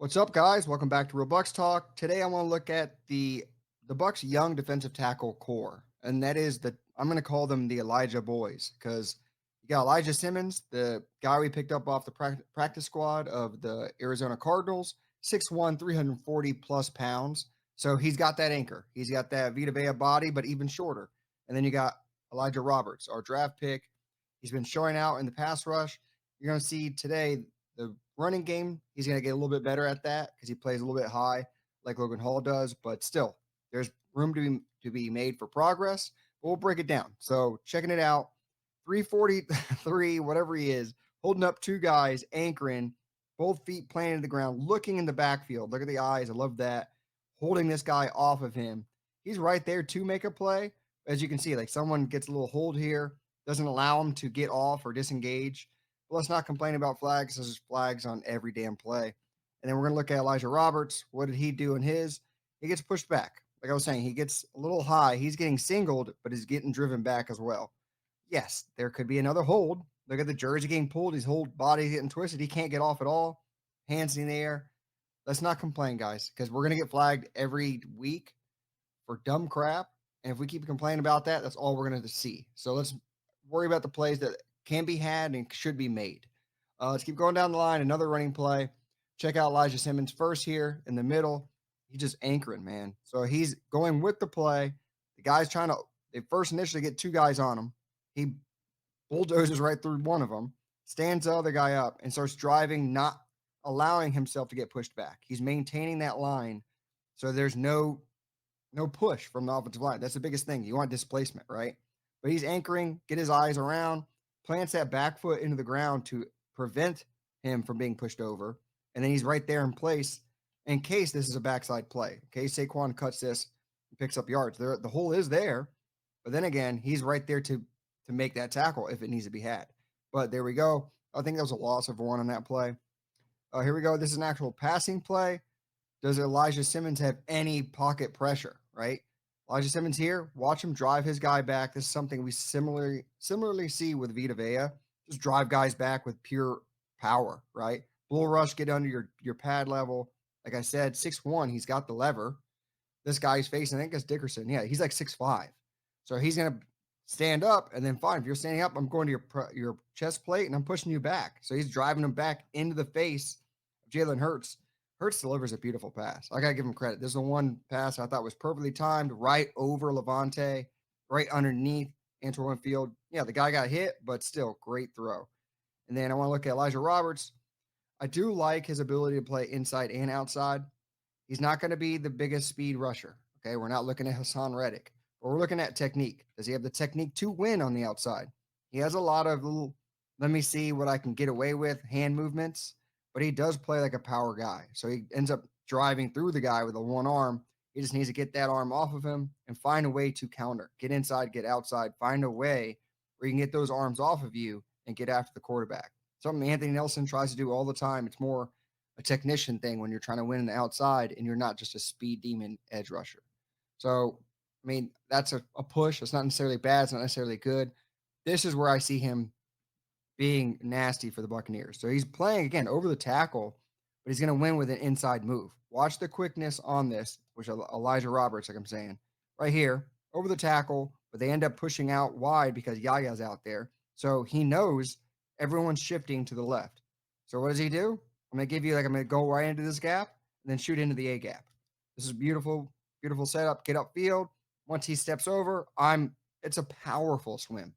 What's up, guys? Welcome back to Real Bucks Talk. Today, I want to look at the Bucks' young defensive tackle core, and that is the I'm going to call them the Elijah boys because you got Elijah Simmons, the guy we picked up off the practice squad of the Arizona Cardinals, 6'1", 340 plus pounds. So he's got that anchor. He's got that Vita Vea body, but even shorter. And then you got Elijah Roberts, our draft pick. He's been showing out in the pass rush. You're going to see today the running game, he's going to get a little bit better at that because he plays a little bit high like Logan Hall does, but still, there's room to be made for progress. But we'll break it down. So checking it out, 343, whatever he is, holding up two guys, anchoring, both feet planted to the ground, looking in the backfield. Look at the eyes. I love that. Holding this guy off of him. He's right there to make a play. As you can see, like someone gets a little hold here, doesn't allow him to get off or disengage. But let's not complain about flags. There's flags on every damn play. And then we're going to look at Elijah Roberts. What did he do in his? He gets pushed back. Like I was saying, he gets a little high. He's getting singled, but he's getting driven back as well. Yes, there could be another hold. Look at the jersey getting pulled. His whole body's getting twisted. He can't get off at all. Hands in the air. Let's not complain, guys, because we're going to get flagged every week for dumb crap. And if we keep complaining about that, that's all we're going to see. So let's worry about the plays that can be had and should be made. Let's keep going down the line. Another running play. Check out Elijah Simmons first here in the middle. He's just anchoring, man. So he's going with the play. The guy's trying to, they first initially get two guys on him. He bulldozes right through one of them, stands the other guy up, and starts driving, not allowing himself to get pushed back. He's maintaining that line. So there's no push from the offensive line. That's the biggest thing. You want displacement, right? But he's anchoring, get his eyes around, plants that back foot into the ground to prevent him from being pushed over. And then he's right there in place in case this is a backside play. In case Saquon cuts this and picks up yards. The hole is there. But then again, he's right there to make that tackle if it needs to be had. But there we go. I think that was a loss of one on that play. Here we go. This is an actual passing play. Does Elijah Simmons have any pocket pressure, right? Elijah Simmons here, watch him drive his guy back. This is something we similarly see with Vita Vea. Just drive guys back with pure power, right? Bull rush, get under your pad level. Like I said, 6'1", he's got the lever. This guy's facing, I think it's Dickerson. Yeah, he's like 6'5". So he's going to stand up, and then fine. If you're standing up, I'm going to your chest plate, and I'm pushing you back. So he's driving him back into the face of Jalen Hurts. Hurts delivers a beautiful pass. I got to give him credit. This is the one pass I thought was perfectly timed, right over Levante, right underneath Antoine Field. Yeah, the guy got hit, but still, great throw. And then I want to look at Elijah Roberts. I do like his ability to play inside and outside. He's not going to be the biggest speed rusher. Okay, we're not looking at Hassan Reddick, but we're looking at technique. Does he have the technique to win on the outside? He has a lot of little, let me see what I can get away with, hand movements, but he does play like a power guy. So he ends up driving through the guy with a one arm. He just needs to get that arm off of him and find a way to counter. Get inside, get outside, find a way where you can get those arms off of you and get after the quarterback. Something Anthony Nelson tries to do all the time. It's more a technician thing when you're trying to win in the outside and you're not just a speed demon edge rusher. So, I mean, that's a push. It's not necessarily bad. It's not necessarily good. This is where I see him being nasty for the Buccaneers. So he's playing, again, over the tackle, but he's going to win with an inside move. Watch the quickness on this, which Elijah Roberts, like I'm saying, right here, over the tackle, but they end up pushing out wide because Yaya's out there. So he knows everyone's shifting to the left. So what does he do? I'm going to go right into this gap and then shoot into the A gap. This is beautiful, beautiful setup. Get upfield. Once he steps over, it's a powerful swim.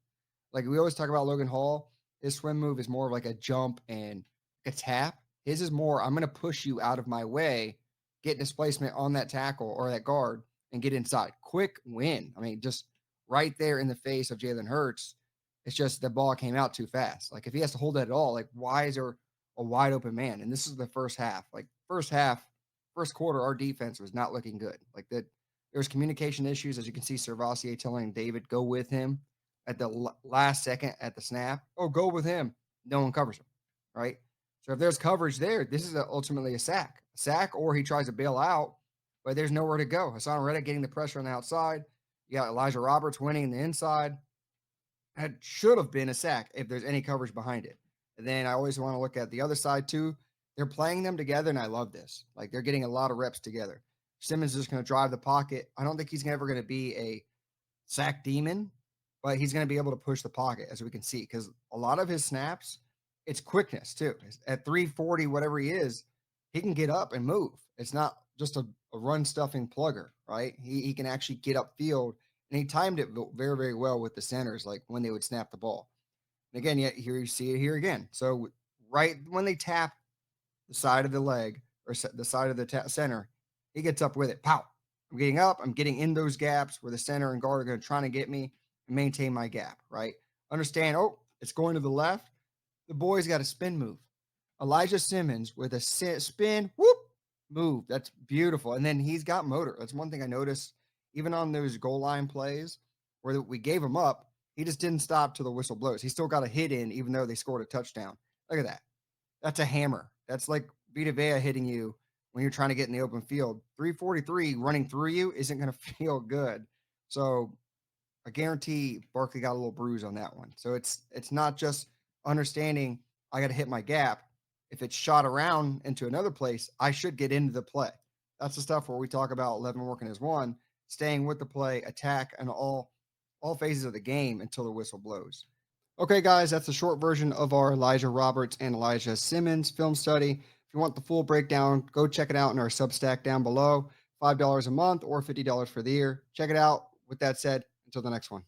Like we always talk about Logan Hall. His swim move is more of like a jump and a tap. His is more, I'm going to push you out of my way, get displacement on that tackle or that guard, and get inside. Quick win. I mean, just right there in the face of Jalen Hurts. It's just the ball came out too fast. Like if he has to hold that at all, like why is there a wide open man? And this is the first half. Like first quarter, our defense was not looking good. Like that, there was communication issues. As you can see, Servassier telling David, go with him at the last second at the snap. Oh, go with him. No one covers him, right? So if there's coverage there, this is ultimately a sack. A sack, or he tries to bail out, but there's nowhere to go. Hassan Reddick getting the pressure on the outside. You got Elijah Roberts winning in the inside. That should have been a sack if there's any coverage behind it. And then I always want to look at the other side too. they're playing them together, and I love this. Like they're getting a lot of reps together. Simmons is just going to drive the pocket. I don't think he's ever going to be a sack demon, but he's going to be able to push the pocket, as we can see, because a lot of his snaps, it's quickness too. At 340, whatever he is, he can get up and move. It's not just a run stuffing plugger, right? He can actually get upfield, and he timed it very, very well with the centers, like when they would snap the ball. And again, yet here you see it here again. So right when they tap the side of the leg or the side of the center, he gets up with it. Pow! I'm getting up. I'm getting in those gaps where the center and guard are going to try to get me and maintain my gap, right? Understand, oh, it's going to the left. The boy's got a spin move. Elijah Simmons with a spin, whoop, move. That's beautiful. And then he's got motor. That's one thing I noticed even on those goal line plays where we gave him up. He just didn't stop till the whistle blows. He still got a hit in, even though they scored a touchdown. Look at that. That's a hammer. That's like Vita Vea hitting you when you're trying to get in the open field. 343 running through you isn't going to feel good. So I guarantee Barkley got a little bruise on that one. So it's not just understanding I got to hit my gap. If it's shot around into another place, I should get into the play. That's the stuff where we talk about 11 working as one, staying with the play, attack, and all phases of the game until the whistle blows. Okay, guys, that's the short version of our Elijah Roberts and Elijah Simmons film study. If you want the full breakdown, go check it out in our Substack down below. $5 a month or $50 for the year. Check it out. With that said, until the next one.